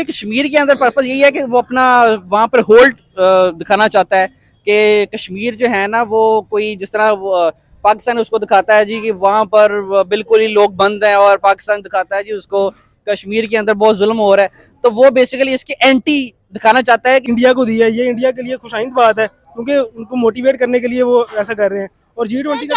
कश्मीर के अंदर पर्पस यही है कि वो अपना वहाँ पर होल्ड दिखाना चाहता है कि कश्मीर जो है ना वो कोई जिस तरह पाकिस्तान उसको दिखाता है जी कि वहाँ पर बिल्कुल ही लोग बंद हैं, और पाकिस्तान दिखाता है जी उसको कश्मीर के अंदर बहुत जुल्म हो रहा है। तो वो बेसिकली इसकी एंटी दिखाना चाहता है कि इंडिया को दिया है, ये इंडिया के लिए खुशाइंद बात है क्योंकि उनको मोटिवेट करने के लिए वो ऐसा कर रहे हैं। और G20 का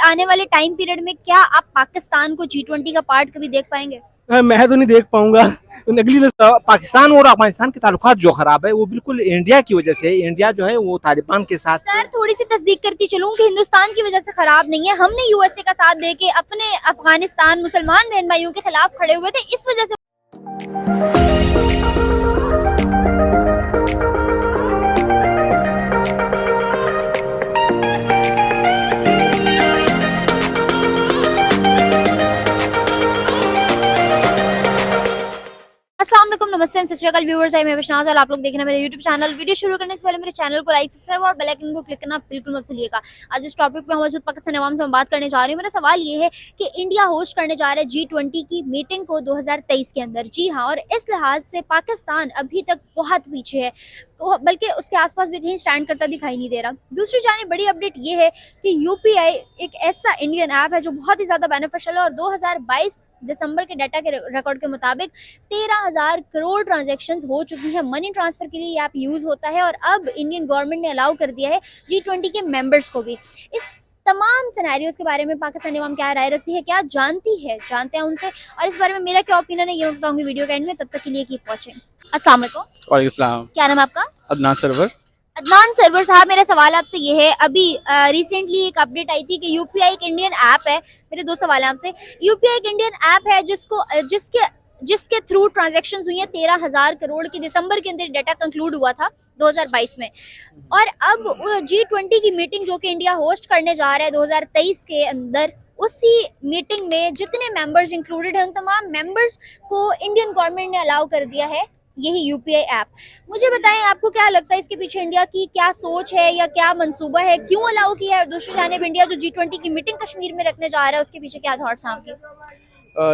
आने वाले टाइम पीरियड में क्या आप पाकिस्तान को G20 का पार्ट कभी देख पाएंगे? मैं तो नहीं देख पाऊंगा। अगली पाकिस्तान और अफगानिस्तान के ताल्लुकात जो खराब है वो बिल्कुल इंडिया की वजह से। इंडिया जो है वो तालिबान के साथ। सर थोड़ी सी तस्दीक करती चलूं कि हिंदुस्तान की वजह से खराब नहीं है, हमने यूएसए का साथ देके अपने अफगानिस्तान मुसलमान बहन भाइयों के खिलाफ खड़े हुए थे, इस वजह से अस्सलाम वालेकुम, नमस्ते एंड सत श्री अकाल व्यूअर्स, मैं विश्वास और आप लोग देख रहे हैं मेरे यूट्यूब चैनल। वीडियो शुरू करने से पहले मेरे चैनल को लाइक, सब्सक्राइब और बेल आइकन को क्लिक करना बिल्कुल मत भूलिएगा। आज इस टॉपिक पे मौजूद पाकिस्तान अवाम से हम बात करने जा रही हूँ। मेरा सवाल ये है कि इंडिया होस्ट करने जा रहा है G20 की मीटिंग को 2023 के अंदर। जी हाँ, और इस लिहाज से पाकिस्तान अभी तक बहुत पीछे है, बल्कि उसके आसपास भी कहीं स्टैंड करता दिखाई नहीं दे रहा। दूसरी जाने बड़ी अपडेट ये है कि UPI एक ऐसा इंडियन ऐप है जो बहुत ही ज़्यादा बेनिफिशियल है, और 2022 दिसंबर के डाटा के रिकॉर्ड के मुताबिक 13,000 करोड़ ट्रांजैक्शंस हो चुकी हैं। मनी ट्रांसफर के लिए ये ऐप यूज़ होता है, और अब इंडियन गवर्नमेंट ने अलाउ कर दिया है G20 के मेंबर्स को भी। इस तमाम सिनेरियोस के बारे में पाकिस्तानी अवाम क्या राय रखती है, क्या जानते हैं उनसे, और इस बारे में मेरा क्या ओपिनियन है ये मैं बताऊंगी वीडियो के एंड में। तब तक के लिए कीप वॉचिंग। अस्सलाम वालेकुम। वालेकुम सलाम। क्या नाम है आपका? अदनान सरवर। अदनान सरवर साहब, मेरा सवाल आपसे ये है, अभी रिसेंटली एक अपडेट आई थी कि UPI एक इंडियन ऐप है। मेरे दो सवाल हैं आपसे। UPI एक इंडियन ऐप है जिसके थ्रू ट्रांजैक्शंस हुई हैं 13,000 करोड़ की। दिसंबर के अंदर डाटा कंक्लूड हुआ था 2022 में, और अब G20 की मीटिंग जो कि इंडिया होस्ट करने जा रहा है 2023 के अंदर, उसी मीटिंग में जितने मेंबर्स इंक्लूडेड हैं उन तमाम मेंबर्स को इंडियन गवर्नमेंट ने अलाउ कर दिया है यही UPI ऐप। मुझे बताएं, आपको क्या लगता है इसके पीछे इंडिया की क्या सोच है या क्या मंसूबा है, क्यों अलाउ किया है? और दूसरी जानिब इंडिया जो G20 की मीटिंग कश्मीर में रखने जा रहा है उसके पीछे क्या थॉट्स हैं आपके?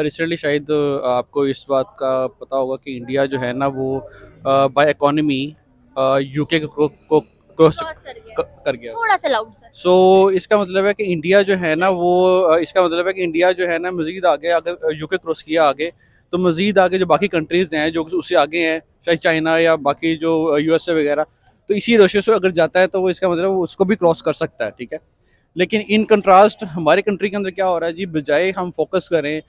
रिसेंटली शायद आपको इस बात का पता होगा कि इंडिया जो है ना वो बाय इकोनॉमी UK को क्रॉस कर गया। थोड़ा सा लाउड सर। सो इसका मतलब है कि इंडिया जो है ना वो इसका मतलब है कि इंडिया जो है ना मज़ीद आगे अगर UK क्रॉस किया आगे, तो मज़ीद आगे जो बाकी कंट्रीज़ हैं जो उससे आगे हैं, चाहे चाइना या बाकी जो USA वगैरह, तो इसी रेशियो से अगर जाता है तो वो इसका मतलब वो उसको भी क्रॉस कर सकता है। ठीक है, लेकिन इन कंट्रास्ट हमारे कंट्री के अंदर क्या हो रहा है जी, बजाय हम फोकस करें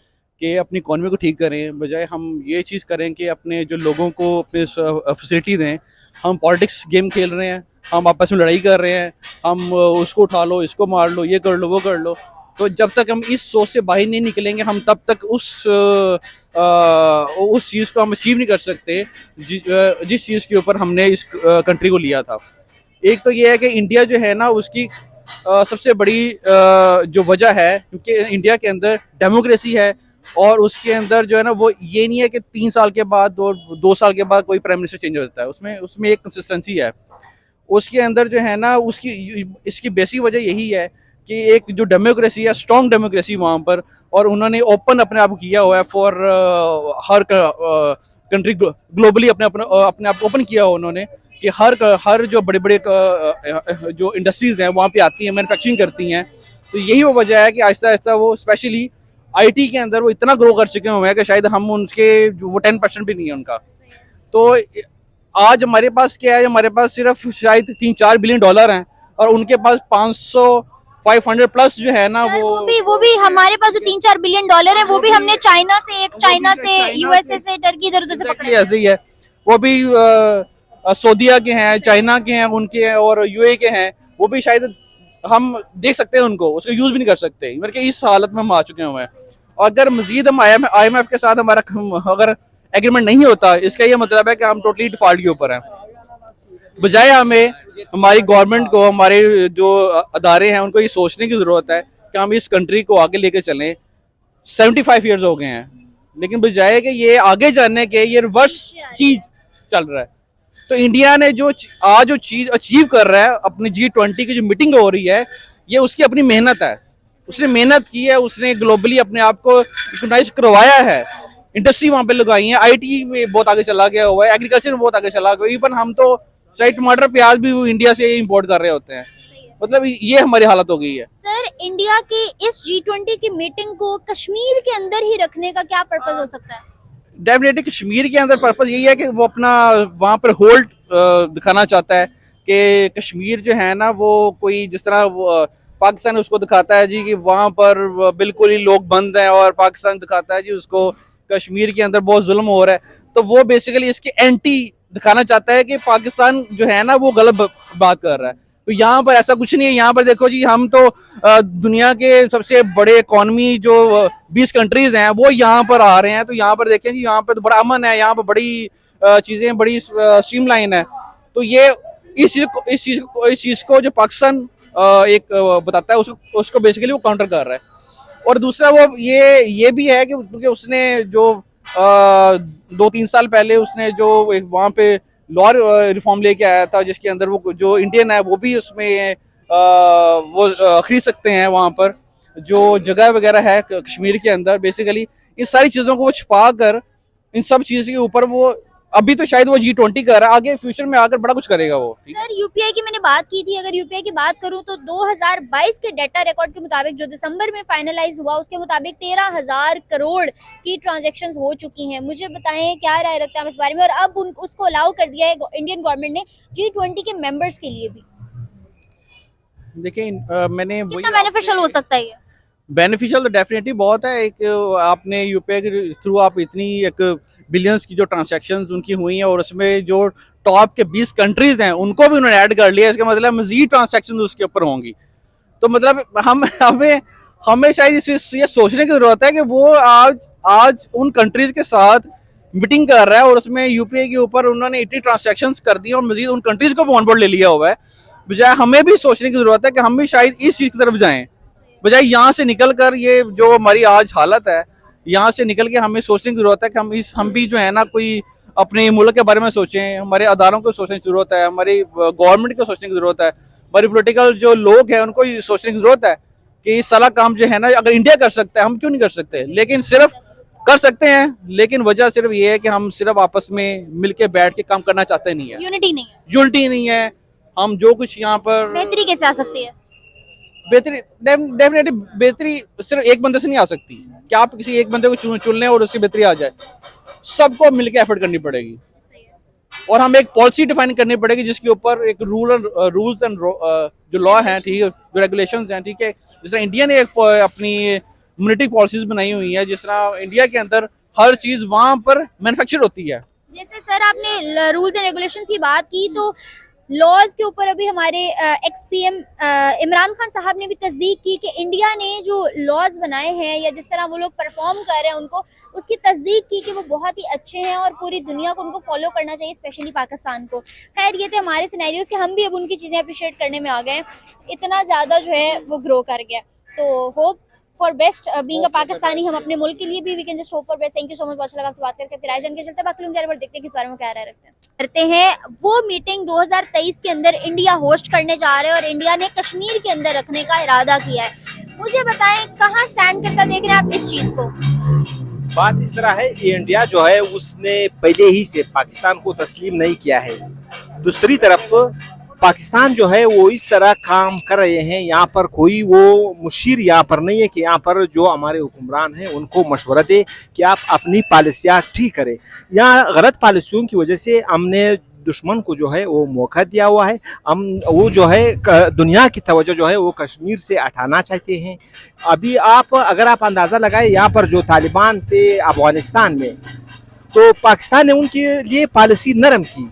कि अपनी इकॉनमी को ठीक करें, बजाय हम ये चीज़ करें कि अपने जो लोगों को अपने फैसिलिटी दें, हम पॉलिटिक्स गेम खेल रहे हैं, हम आपस में लड़ाई कर रहे हैं, हम उसको उठा लो, इसको मार लो, ये कर लो, वो कर लो। तो जब तक हम इस सोच से बाहर नहीं निकलेंगे, हम तब तक उस चीज़ को हम अचीव नहीं कर सकते जिस चीज़ के ऊपर हमने इस कंट्री को लिया था। एक तो ये है कि इंडिया जो है ना उसकी सबसे बड़ी जो वजह है, क्योंकि इंडिया के अंदर डेमोक्रेसी है, और उसके अंदर जो है ना वो ये नहीं है कि 3 साल के बाद और 2 साल के बाद कोई प्राइम मिनिस्टर चेंज हो जाता है। उसमें एक कंसिस्टेंसी है उसके अंदर जो है ना। इसकी बेसिक वजह यही है कि एक जो डेमोक्रेसी है, स्ट्रॉन्ग डेमोक्रेसी वहाँ पर, और उन्होंने ओपन अपने आप को किया हुआ है फॉर हर कंट्री ग्लोबली, अपने आप ओपन किया हुआ उन्होंने कि हर जो बड़े बड़े जो इंडस्ट्रीज हैं वहाँ पे आती हैं, मैन्युफैक्चरिंग करती हैं। तो यही वो वजह है कि आहिस्ता आहिस्ता वो स्पेशली IT के अंदर वो इतना ग्रो कर चुके हुए हैं कि शायद हम उनके वो 10% भी नहीं है उनका। तो आज हमारे पास क्या है, हमारे पास सिर्फ शायद 3-4 बिलियन डॉलर हैं, और उनके पास 500 प्लस जो है ना वो भी हमारे पास जो 3-4 बिलियन डॉलर है वो भी हमने चाइना से USA से टर्की इधर उधर से पकड़े। ऐसे ही है, वो भी सऊदीया के हैं, चाइना के हैं, उनके हैं, और UAE के हैं। वो भी शायद हम देख सकते हैं उनको, उसको यूज भी नहीं कर सकते, मतलब कि इस हालत में हम आ चुके हुए हैं। और अगर मजीद हम IMF के साथ हमारा अगर एग्रीमेंट नहीं होता, इसका ये मतलब है कि हम टोटली डिफॉल्ट के ऊपर हैं। बजाय हमें हमारी गवर्नमेंट को, हमारे जो अदारे हैं उनको ये सोचने की ज़रूरत है कि हम इस कंट्री को आगे लेके चलें। 75 ईयर्स हो गए हैं, लेकिन बजाय कि ये आगे जाने के ये रिवर्स ही चल रहा है। तो इंडिया ने जो चीज़ अचीव कर रहा है अपनी G20 की जो मीटिंग हो रही है, ये उसकी अपनी मेहनत है। उसने मेहनत की है, उसने ग्लोबली अपने आप को रिकॉग्नाइज करवाया है इंडस्ट्री वहाँ पे लगाई है, आईटी में बहुत आगे चला गया हुआ है, एग्रीकल्चर में बहुत आगे चला गया। इवन हम तो चाहे टमाटर प्याज भी इंडिया से इंपोर्ट कर रहे होते हैं। मतलब ये हमारी हालत हो गई है। सर, इंडिया के इस G20 की मीटिंग को कश्मीर के अंदर ही रखने का क्या पर्पस हो सकता है? डेफिनेटली कश्मीर के अंदर पर्पस यही है कि वो अपना वहाँ पर होल्ड दिखाना चाहता है कि कश्मीर जो है ना वो कोई जिस तरह पाकिस्तान उसको दिखाता है जी कि वहाँ पर बिल्कुल ही लोग बंद हैं, और पाकिस्तान दिखाता है जी उसको कश्मीर के अंदर बहुत जुल्म हो रहा है। तो वो बेसिकली इसके एंटी दिखाना चाहता है कि पाकिस्तान जो है ना वो गलत बात कर रहा है। तो यहाँ पर ऐसा कुछ नहीं है। यहाँ पर देखो जी, हम तो दुनिया के सबसे बड़े इकोनॉमी जो 20 कंट्रीज हैं वो यहाँ पर आ रहे हैं। तो यहाँ पर देखें जी, यहाँ पर तो बड़ा अमन है, यहाँ पर बड़ी चीजें बड़ी स्ट्रीमलाइन है। तो ये इस चीज को जो पाकिस्तान एक बताता है उसको बेसिकली वो काउंटर कर रहा है। और दूसरा वो ये भी है कि क्योंकि उसने जो 2-3 साल पहले उसने जो एक वहाँ पे लॉ रिफॉर्म लेके आया था, जिसके अंदर वो जो इंडियन है वो भी उसमें वो खरीद सकते हैं। वहाँ पर जो जगह वगैरह है कश्मीर के अंदर, बेसिकली इन सारी चीज़ों को वो छुपा कर इन सब चीज़ के ऊपर वो अभी तो शायद वो G20 कर रहा है, आगे फ्यूचर में आकर बड़ा कुछ करेगा वो। सर, यूपीआई की मैंने बात की थी। अगर यूपीआई की बात करूं तो 2022 के डाटा रिकॉर्ड के मुताबिक जो दिसंबर में फाइनलाइज हुआ उसके मुताबिक 13,000 करोड़ की ट्रांजैक्शंस हो चुकी हैं। मुझे बताएं क्या राय रखते हैं आप इस बारे में, और अब उसको अलाउ कर दिया है इंडियन गवर्नमेंट ने G20 के मेंबर्स के लिए भी। देखिए मैंने कितना बेनिफिशियल हो सकता है ये? बेनिफिशियल तो डेफिनेटली बहुत है। एक आपने यूपीआई के थ्रू आप इतनी एक बिलियंस की जो ट्रांजैक्शंस उनकी हुई हैं, और उसमें जो टॉप के 20 कंट्रीज हैं उनको भी उन्होंने ऐड कर लिया। इसका मतलब मजीद ट्रांजैक्शन उसके ऊपर होंगी। तो मतलब हमें शायद ये सोचने की जरूरत है कि वो आज उन कंट्रीज के साथ मीटिंग कर रहा है, और उसमें यूपीआई के ऊपर उन्होंने इतनी ट्रांजैक्शंस कर दी और मजीद उन कंट्रीज को भी ऑन बोर्ड ले लिया हुआ है। बजाय हमें भी सोचने की जरूरत है कि हम भी शायद इस चीज की तरफ जाएं, बजाय यहाँ से निकल कर ये जो हमारी आज हालत है यहाँ से निकल के हमें सोचने की जरूरत है कि हम भी जो है ना कोई अपने मुल्क के बारे में सोचें, हमारे अदारों को सोचने की जरूरत है, हमारी गवर्नमेंट को सोचने की जरूरत है, हमारी पॉलिटिकल जो लोग हैं उनको सोचने की जरूरत है कि ये सारा काम जो है ना अगर इंडिया कर सकता है हम क्यों नहीं कर सकते। लेकिन सिर्फ कर सकते हैं, लेकिन वजह सिर्फ ये है कि हम सिर्फ आपस में मिलके बैठ के काम करना चाहते नहीं है। यूनिटी नहीं है। हम जो कुछ यहाँ पर बेहतरी कैसे आ सकती है? बेहतरी डेफिनेटली बेहतरी सिर्फ एक बंदे से नहीं आ सकती कि आप किसी एक बंदे को चुन लें और उसकी बेहतरी आ जाए। सबको मिलकर एफर्ट करनी पड़ेगी, और हमें एक पॉलिसी डिफाइन करनी पड़ेगी जिसके ऊपर एक रूल्स एंड जो लॉ हैं, ठीक है, जो रेगुलेशंस हैं, ठीक है। जिस तरह इंडिया ने एक अपनी मॉनेटरी पॉलिसीज बनाई हुई है, जिस तरह इंडिया के अंदर हर चीज वहां पर मैन्युफैक्चर होती है। जैसे सर आपने रूल्स एंड रेगुलेशंस की बात की, तो लॉज के ऊपर अभी हमारे एक्स पीएम इमरान खान साहब ने भी तस्दीक की कि इंडिया ने जो लॉज बनाए हैं या जिस तरह वो लोग परफॉर्म कर रहे हैं उनको उसकी तस्दीक की कि वो बहुत ही अच्छे हैं और पूरी दुनिया को उनको फॉलो करना चाहिए, स्पेशली पाकिस्तान को। खैर, ये थे हमारे सिनेरियोज कि हम भी अब उनकी चीज़ें अप्रिशिएट करने में आ गए, इतना ज़्यादा जो है वो ग्रो कर गया। तो hope for best being a Pakistani, हम अपने मुल्क के लिए भी we can just hope for best. Thank you so much, अच्छा लगा आपसे बात करके। फिर जान के चलते बाकी लोग जरा देखते हैं किस बारे में क्या राय रखते हैं। वो मीटिंग 2023 के अंदर इंडिया होस्ट करने जा रहे हैं और इंडिया ने कश्मीर के अंदर रखने का इरादा किया है। मुझे बताएं कहाँ स्टैंड करता देख रहे हैं आप इस चीज को? बात इस तरह है, इंडिया जो है उसने पहले ही से पाकिस्तान को तस्लीम नहीं किया है। दूसरी तरफ पाकिस्तान जो है वो इस तरह काम कर रहे हैं, यहाँ पर कोई वो मुशीर यहाँ पर नहीं है कि यहाँ पर जो हमारे हुक्मरान हैं उनको मशवरा दे कि आप अपनी पॉलिसियाँ ठीक करें। यहाँ गलत पॉलिसियों की वजह से हमने दुश्मन को जो है वो मौका दिया हुआ है। हम वो जो है दुनिया की तवज्जो जो है वो कश्मीर से हटाना चाहते हैं। अभी अगर आप अंदाज़ा लगाए, यहाँ पर जो तालिबान थे अफगानिस्तान में, तो पाकिस्तान ने उनके लिए पॉलिसी नरम की,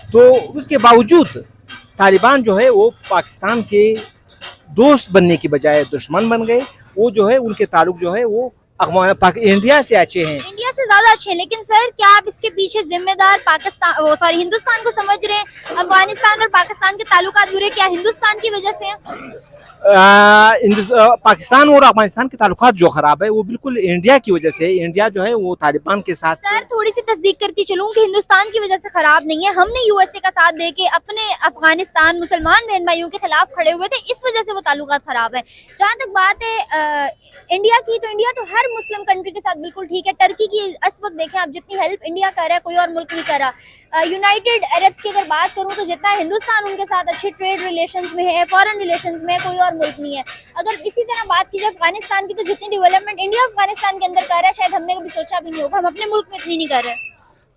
तो उसके बावजूद तालिबान जो है वो पाकिस्तान के दोस्त बनने की बजाय दुश्मन बन गए। वो जो है उनके ताल्लुक जो है वो इंडिया से अच्छे हैं, इंडिया से ज्यादा अच्छे हैं। लेकिन सर, क्या आप इसके पीछे जिम्मेदार हिंदुस्तान को समझ रहे हैं? अफगानिस्तान और पाकिस्तान के ताल्लुकात बुरे क्या हिंदुस्तान की वजह से हैं? पाकिस्तान और अफगानिस्तान के ताल्लुकात जो खराब है वो बिल्कुल इंडिया की वजह से। इंडिया जो है वो तालिबान के साथ। सर थोड़ी सी तस्दीक करती चलूं कि हिंदुस्तान की वजह से खराब नहीं है, हमने यूएसए का साथ देके अपने अफगानिस्तान मुसलमान बहन भाइयों के खिलाफ खड़े हुए थे, इस वजह से वो ताल्लुकात खराब है। जहाँ तक बात है इंडिया की, तो इंडिया तो हर मुस्लिम कंट्री के साथ बिल्कुल ठीक है। टर्की की इस वक्त देखें आप, जितनी हेल्प इंडिया कर रहा है कोई और मुल्क नहीं कर रहा। यूनाइटेड अरब्स की अगर बात करूं तो जितना हिंदुस्तान उनके साथ अच्छे ट्रेड रिलेशंस में है, फॉरेन रिलेशंस में, कोई और मुल्क नहीं है। अगर इसी तरह बात की जाए अफगानिस्तान की, तो जितनी डेवलपमेंट इंडिया अफगानिस्तान के अंदर कर रहा है शायद हमने कभी सोचा भी नहीं होगा, हम अपने मुल्क में इतनी नहीं कर रहे।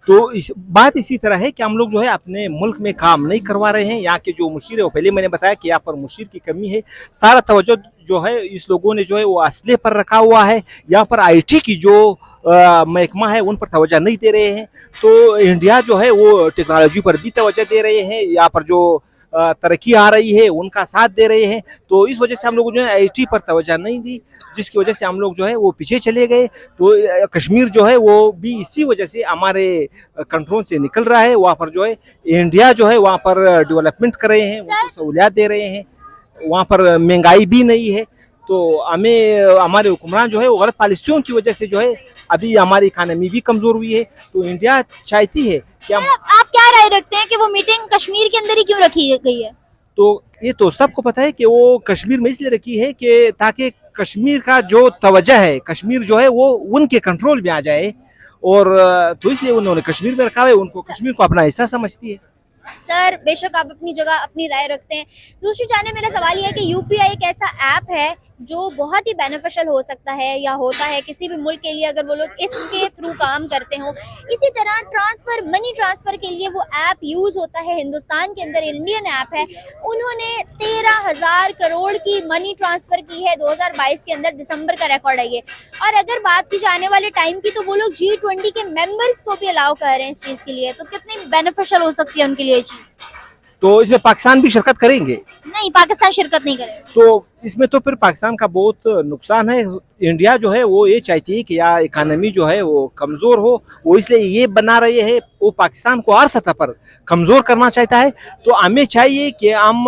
तो इस बात इसी तरह है कि हम लोग जो है अपने मुल्क में काम नहीं करवा रहे हैं। यहाँ के जो मुशीर है, वो पहले मैंने बताया कि यहाँ पर मुशीर की कमी है। सारा तवज्जो जो है इस लोगों ने जो है वो असले पर रखा हुआ है। यहाँ पर आईटी की जो महकमा है उन पर तवज्जो नहीं दे रहे हैं। तो इंडिया जो है वो टेक्नोलॉजी पर भी तवज्जो दे रहे हैं। यहाँ पर जो तरक्की आ रही है उनका साथ दे रहे हैं। तो इस वजह से हम लोग जो है आईटी पर तवज्जो नहीं दी, जिसकी वजह से हम लोग जो है वो पीछे चले गए। तो कश्मीर जो है वो भी इसी वजह से हमारे कंट्रोल से निकल रहा है। वहाँ पर जो है इंडिया जो है वहाँ पर डेवलपमेंट कर रहे हैं, उनको सहूलियात दे रहे हैं। वहाँ पर महंगाई भी नहीं है। तो हमें हमारे हुक्मरान जो है वो गलत पॉलिसियों की वजह से जो है अभी हमारी इकानमी भी कमजोर हुई है। तो इंडिया चाहती है कि हम, आप क्या राय रखते हैं कि वो मीटिंग कश्मीर के अंदर ही क्यों रखी गई है? तो ये तो सबको पता है कि वो कश्मीर में इसलिए रखी है कि ताकि कश्मीर का जो तवज्जो है, कश्मीर जो है वो उनके कंट्रोल में आ जाए। और तो इसलिए उन्होंने कश्मीर में रखा है। उनको कश्मीर को अपना हिस्सा समझती है। सर बेशक आप अपनी जगह अपनी राय रखते हैं। दूसरी जाने मेरा सवाल ये है कि यूपीआई एक ऐसा ऐप है जो बहुत ही बेनिफिशियल हो सकता है या होता है किसी भी मुल्क के लिए अगर वो लोग इसके थ्रू काम करते हो। इसी तरह ट्रांसफर, मनी ट्रांसफर के लिए वो ऐप यूज होता है हिंदुस्तान के अंदर, इंडियन ऐप है। उन्होंने 13,000 करोड़ की मनी ट्रांसफर की है 2022 के अंदर, दिसंबर का रिकॉर्ड है ये। और अगर बात की जाने वाले टाइम की, तो वो लोग G20 के मेंबर्स को भी अलाउ कर रहे हैं इस चीज के लिए। तो कितनी बेनिफिशियल हो सकती है उनके लिए ये चीज? तो इसमें पाकिस्तान भी शिरकत करेंगे? नहीं, पाकिस्तान शिरकत नहीं करेगा। तो इसमें तो फिर पाकिस्तान का बहुत नुकसान है। इंडिया जो है वो ये चाहती है कि यहाँ इकानमी जो है वो कमज़ोर हो, वो इसलिए ये बना रहे हैं। वो पाकिस्तान को हर सतह पर कमज़ोर करना चाहता है। तो हमें चाहिए कि हम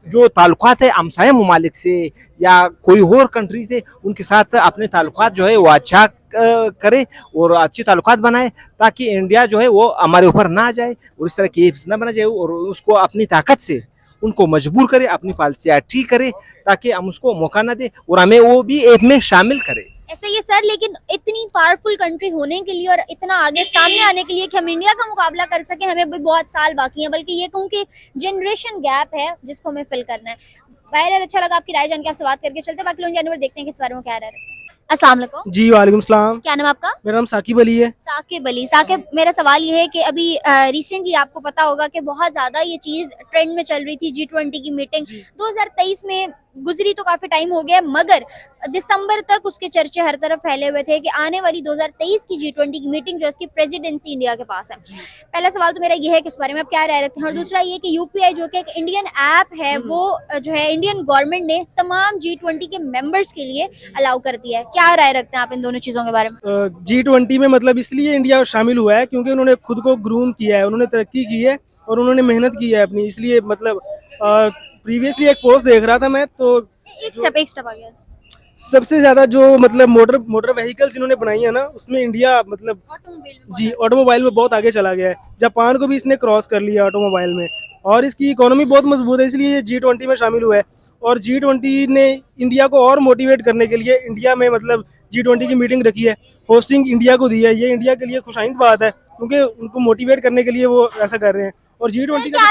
जो ताल्लुकात है हमसाया ममालिक से या कोई और कंट्री से, उनके साथ अपने ताल्लुकात जो है वो अच्छा करे और अच्छी ताल्लुकात बनाए, ताकि इंडिया जो है वो हमारे ऊपर ना आ जाए और इस तरह की एप्स ना बना जाए। और उसको अपनी ताकत से उनको मजबूर करे, अपनी पॉलिसियाँ ठीक करे, ताकि हम उसको मौका ना दे और हमें वो भी ऐप में शामिल करे। ऐसा ही सर, लेकिन इतनी पावरफुल कंट्री होने के लिए और इतना आगे सामने आने के लिए कि हम इंडिया का मुकाबला कर सके, हमें भी बहुत साल बाकी हैं। बल्कि ये कहूँ कि जनरेशन गैप है जिसको हमें फिल करना है। बहरहाल अच्छा लगा आपकी राय जान के, आपसे बात करके। चलते बाकी लोग जानवर देखते हैं किस बारे में क्या रह रहे हैं। अस्सलाम वालेकुम। जी वालेकुम सलाम। क्या नाम आपका? मेरा नाम साकिब अली है। साकिब अली। साकिब, मेरा सवाल ये है कि अभी रिसेंटली आपको पता होगा कि बहुत ज्यादा ये चीज ट्रेंड में चल रही थी, G20 की मीटिंग 2023 में गुजरी तो काफी टाइम हो गया, मगर दिसंबर तक उसके चर्चे हर तरफ फैले हुए थे कि आने वाली 2023 की G20 की मीटिंग जो इसकी प्रेसिडेंसी इंडिया के पास है। पहला सवाल तो मेरा ये है कि उस बारे में आप क्या राय रखते हैं। और दूसरा ये कि यूपीआई जो कि एक इंडियन ऐप है, वो जो है इंडियन गवर्नमेंट ने तमाम G20 के मेंबर्स के लिए अलाउ कर दिया है, क्या राय रखते हैं आप इन दोनों चीजों के बारे में? G20 में मतलब इसलिए इंडिया शामिल हुआ है क्योंकि उन्होंने खुद को ग्रूम किया है, उन्होंने तरक्की की है और उन्होंने मेहनत की है अपनी। इसलिए मतलब प्रीवियसली एक पोस्ट देख रहा था मैं, तो एक स्टेप आ गया। सबसे ज्यादा जो मतलब मोटर व्हीकल्स इन्होंने बनाई है ना, उसमें इंडिया मतलब जी ऑटोमोबाइल में बहुत आगे चला गया है। जापान को भी इसने क्रॉस कर लिया ऑटोमोबाइल में, और इसकी इकोनॉमी बहुत मजबूत है, इसलिए ये G20 में शामिल हुआ है। और G20 ने इंडिया को और मोटिवेट करने के लिए इंडिया में मतलब G20 की मीटिंग रखी है, होस्टिंग इंडिया को दी है। ये इंडिया के लिए खुशाइंद बात है क्योंकि उनको मोटिवेट करने के लिए वो ऐसा कर रहे हैं। और G20 का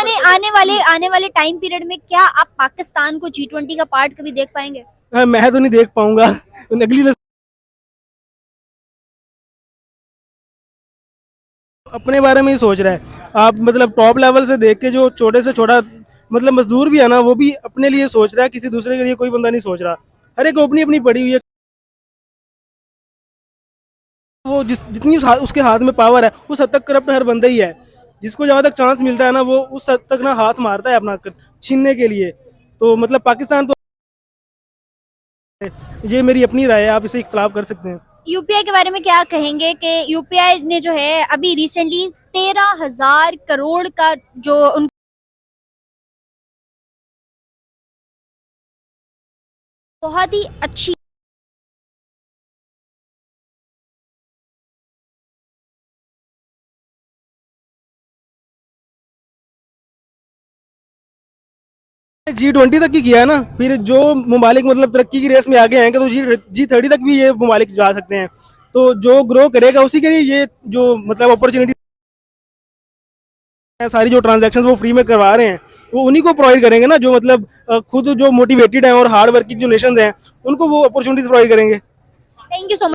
आने वाले टाइम पीरियड में क्या आप पाकिस्तान को G20 का पार्ट कभी देख पाएंगे? मैं तो नहीं देख पाऊंगा। अगली अपने बारे में ही सोच रहा है। आप मतलब टॉप लेवल से देख के जो छोटे से छोटा मतलब मजदूर भी है ना, वो भी अपने लिए सोच रहा है, किसी दूसरे के लिए कोई बंदा नहीं सोच रहा। हर एक अपनी अपनी पड़ी हुई है। वो जितनी उसके हाथ में पावर है उस हद तक करप्ट हर बंदा ही है। जिसको जहाँ तक चांस मिलता है ना, वो उस हद तक ना हाथ मारता है अपना छीनने के लिए। तो मतलब पाकिस्तान तो, ये मेरी अपनी राय है, आप इसे इख्तलाफ कर सकते हैं। यूपीआई के बारे में क्या कहेंगे कि यूपीआई ने जो है अभी रिसेंटली 13,000 करोड़ का जो बहुत ही अच्छी G20 तक की किया है ना, फिर जो ममालिक मतलब तरक्की की रेस में आगे आएंगे तो G30 तक भी ये ममालिक जा सकते हैं। तो जो ग्रो करेगा उसी के लिए ये जो मतलब अपॉर्चुनिटी है, सारी जो ट्रांजैक्शन वो फ्री में करवा रहे हैं वो उन्हीं को प्रोवाइड करेंगे ना, जो मतलब खुद जो मोटिवेटेड हैं और हार्ड वर्किंग जो नेशंस हैं उनको वो अपॉर्चुनिटीज प्रोवाइड करेंगे। Thank you so much.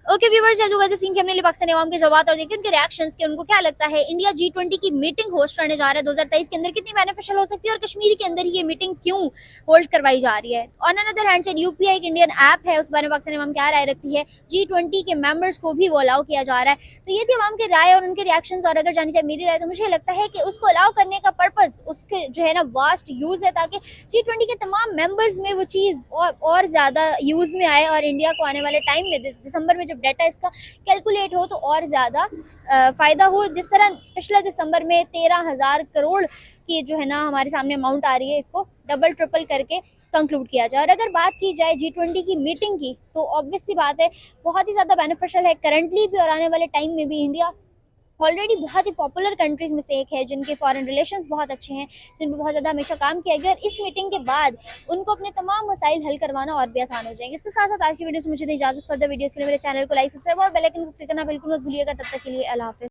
Okay viewers, जो गाइस सीन के हमने लिए पाकिस्तानी अवाम के जवाब और देखे उनके रिएक्शंस के, उनको क्या लगता है इंडिया G20 की मीटिंग होस्ट करने जा रहा है 2023 के अंदर, कितनी बेनिफिशियल हो सकती है और कश्मीर के अंदर ही ये मीटिंग क्यों होल्ड करवाई जा रही है। On another hand side UPI एक इंडियन ऐप है, उस बारे में पाकिस्तानी अवाम क्या राय रखती है, G20 के मेंबर्स को भी वो अलाउ किया जा रहा है। तो ये थी अवाम के राय और उनके रिएक्शंस। और अगर जानी चाहिए मेरी राय तो मुझे लगता है कि उसको अलाउ करने का पर्पस उसके जो है ना वास्ट यूज है, ताकि G20 के तमाम मेंबर्स में वो चीज़ और ज़्यादा यूज में आए और इंडिया को आने वाले टाइम में दिसंबर में जब डाटा इसका कैलकुलेट हो तो और ज़्यादा फ़ायदा हो। जिस तरह पिछले दिसंबर में 13,000 करोड़ की जो है ना हमारे सामने अमाउंट आ रही है, इसको डबल ट्रिपल करके कंक्लूड किया जाए। और अगर बात की जाए G20 की मीटिंग की तो ऑब्वियस सी बात है बहुत ही ज़्यादा बेनिफिशियल है करंटली भी और आने वाले टाइम में भी। इंडिया ऑलरेडी बहुत ही पॉपुलर कंट्रीज़ में से एक है जिनके फॉरेन रिलेशंस बहुत अच्छे हैं, जिन पर बहुत ज़्यादा हमेशा काम किया गया, और इस मीटिंग के बाद उनको अपने तमाम मसाइल हल करवाना और भी आसान हो जाएंगे। इसके साथ साथ आज की वीडियो से मुझे दी इजाज़त। फर्दर वीडियोस के लिए मेरे चैनल को लाइक, सब्सक्राइब और बेल आइकन को क्लिक करना बिल्कुल मत भूलिएगा। तब तक के लिए अल्लाह हाफ़िज़।